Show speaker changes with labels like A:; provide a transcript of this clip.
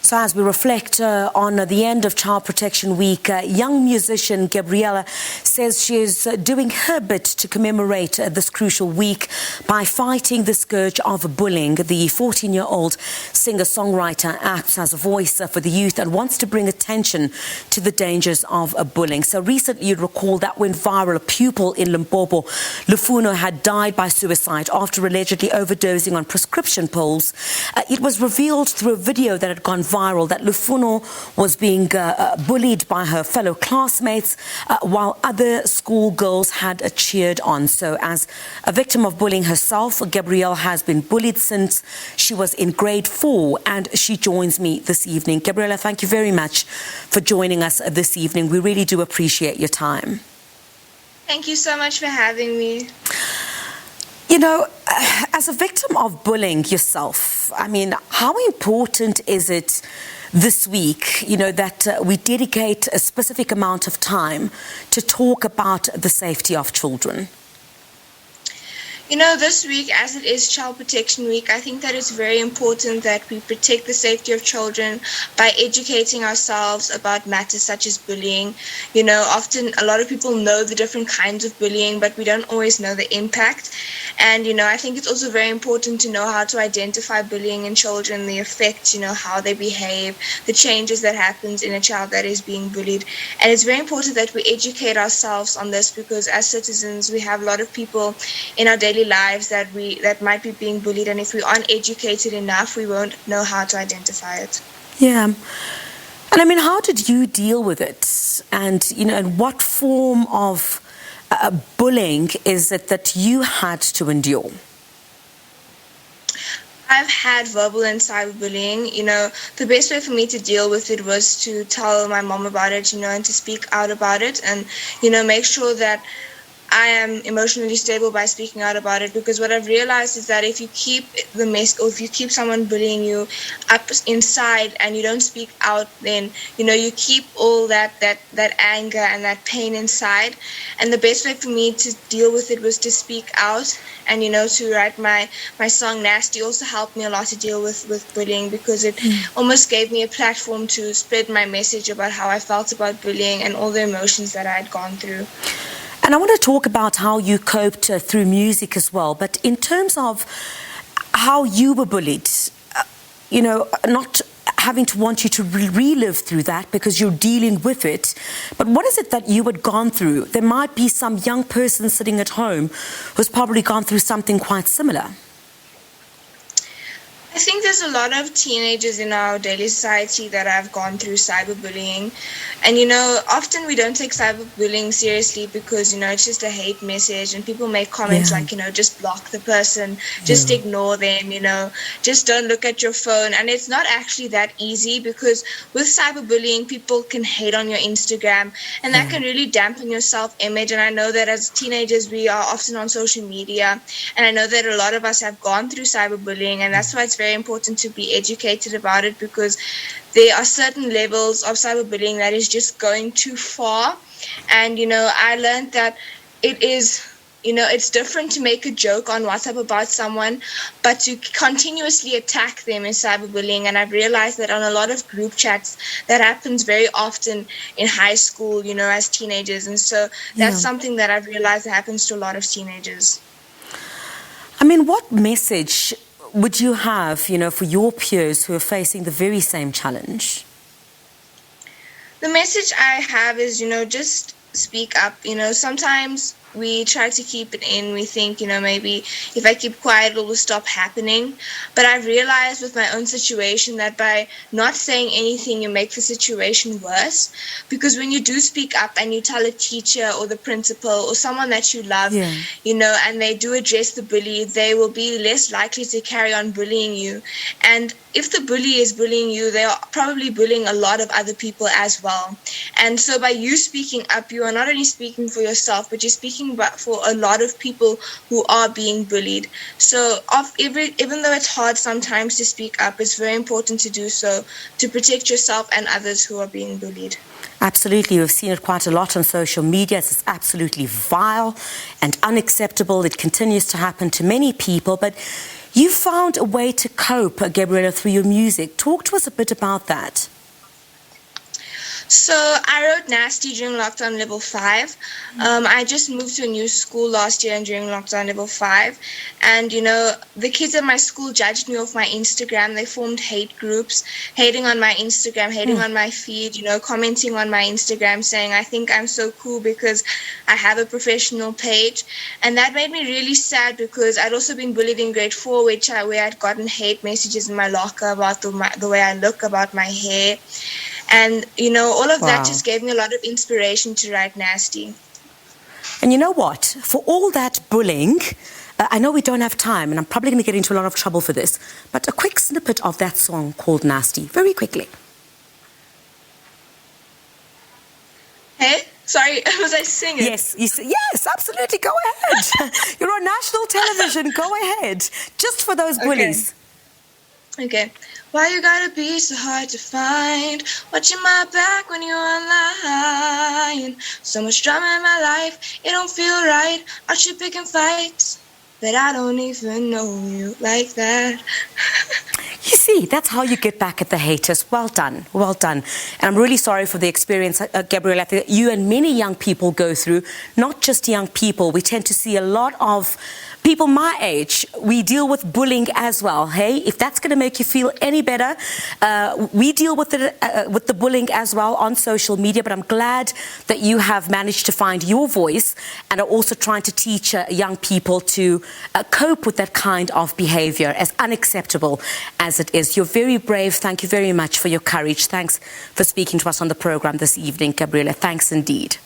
A: So as we reflect on the end of Child Protection Week, young musician Gabrielle says she is doing her bit to commemorate this crucial week by fighting the scourge of bullying. The 14-year-old singer-songwriter acts as a voice for the youth and wants to bring attention to the dangers of bullying. So recently, you'd recall that went viral. A pupil in Limpopo, Lufuno, had died by suicide after allegedly overdosing on prescription pills. It was revealed through a video that had gone viral that Lufuno was being bullied by her fellow classmates while other schoolgirls had cheered on. So as a victim of bullying herself, Gabrielle has been bullied since she was in grade 4, and she joins me this evening. Gabrielle, thank you very much for joining us this evening. We really do appreciate your time.
B: Thank you so much for having me.
A: You know, as a victim of bullying yourself, I mean, how important is it this week, you know, that we dedicate a specific amount of time to talk about the safety of children?
B: You know, this week, as it is Child Protection Week, I think that it's very important that we protect the safety of children by educating ourselves about matters such as bullying. You know, often a lot of people know the different kinds of bullying, but we don't always know the impact. And, you know, I think it's also very important to know how to identify bullying in children, the effects, you know, how they behave, the changes that happens in a child that is being bullied. And it's very important that we educate ourselves on this, because as citizens, we have a lot of people in our daily lives that might be being bullied, and if we aren't educated enough, we won't know how to identify it.
A: Yeah. And I mean, how did you deal with it? And, you know, and what form of bullying is it that you had to endure?
B: I've had verbal and cyberbullying. You know, the best way for me to deal with it was to tell my mom about it, you know, and to speak out about it, and, you know, make sure that I am emotionally stable by speaking out about it. Because what I've realized is that if you keep the mess, or if you keep someone bullying you up inside and you don't speak out, then, you know, you keep all that anger and that pain inside. And the best way for me to deal with it was to speak out, and, you know, to write my song Nasty also helped me a lot to deal with bullying, because it almost gave me a platform to spread my message about how I felt about bullying and all the emotions that I had gone through.
A: And I want to talk about how you coped through music as well. But in terms of how you were bullied, you know, not having to want you to relive through that because you're dealing with it. But what is it that you had gone through? There might be some young person sitting at home who's probably gone through something quite similar.
B: I think there's a lot of teenagers in our daily society that have gone through cyberbullying. And, you know, often we don't take cyberbullying seriously because, you know, it's just a hate message, and people make comments like, you know, just block the person, just ignore them, you know, just don't look at your phone. And it's not actually that easy, because with cyberbullying, people can hate on your Instagram, and that can really dampen your self-image. And I know that as teenagers, we are often on social media, and I know that a lot of us have gone through cyberbullying, and that's why it's very important to be educated about it, because there are certain levels of cyberbullying that is just going too far. And, you know, I learned that it is, you know, it's different to make a joke on WhatsApp about someone, but to continuously attack them is cyberbullying. And I've realized that on a lot of group chats, that happens very often in high school, you know, as teenagers. And so that's something that I've realized happens to a lot of teenagers.
A: I mean, what message would you have, you know, for your peers who are facing the very same challenge?
B: The message I have is, you know, just speak up. You know, sometimes we try to keep it in. We think, you know, maybe if I keep quiet, it will stop happening. But I've realized with my own situation that by not saying anything, you make the situation worse. Because when you do speak up and you tell a teacher or the principal or someone that you love, you know, and they do address the bully, they will be less likely to carry on bullying you. And if the bully is bullying you, they are probably bullying a lot of other people as well. And so by you speaking up, you are not only speaking for yourself, but you're speaking for a lot of people who are being bullied. So even though it's hard sometimes to speak up, it's very important to do so to protect yourself and others who are being bullied.
A: Absolutely. We've seen it quite a lot on social media. It's absolutely vile and unacceptable. It continues to happen to many people. But You found a way to cope, Gabrielle, through your music. Talk to us a bit about that.
B: So I wrote Nasty during lockdown level 5. I just moved to a new school last year and during lockdown level 5. And, you know, the kids at my school judged me off my Instagram. They formed hate groups, hating on my Instagram, hating on my feed, you know, commenting on my Instagram, saying I think I'm so cool because I have a professional page. And that made me really sad because I'd also been bullied in grade 4, where I'd gotten hate messages in my locker about the way I look, about my hair. And, you know, all of that just gave me a lot of inspiration to write Nasty.
A: And you know what? For all that bullying, I know we don't have time, and I'm probably going to get into a lot of trouble for this, but a quick snippet of that song called Nasty, very quickly.
B: Hey? Sorry, was I singing?
A: Yes, yes, absolutely. Go ahead. You're on national television. Go ahead. Just for those bullies.
B: Okay. Why you gotta be so hard to find? Watching my back when you're online. So much drama in my life, it don't feel right. Aren't you picking fights? But I don't even know you like that.
A: You see, that's how you get back at the haters. Well done, well done. And I'm really sorry for the experience, Gabrielle, that you and many young people go through. Not just young people. We tend to see a lot of people my age. We deal with bullying as well. Hey, if that's going to make you feel any better, we deal with the bullying as well on social media. But I'm glad that you have managed to find your voice and are also trying to teach young people to cope with that kind of behavior, as unacceptable as it is. You're very brave. Thank you very much for your courage. Thanks for speaking to us on the program this evening, Gabrielle. Thanks indeed.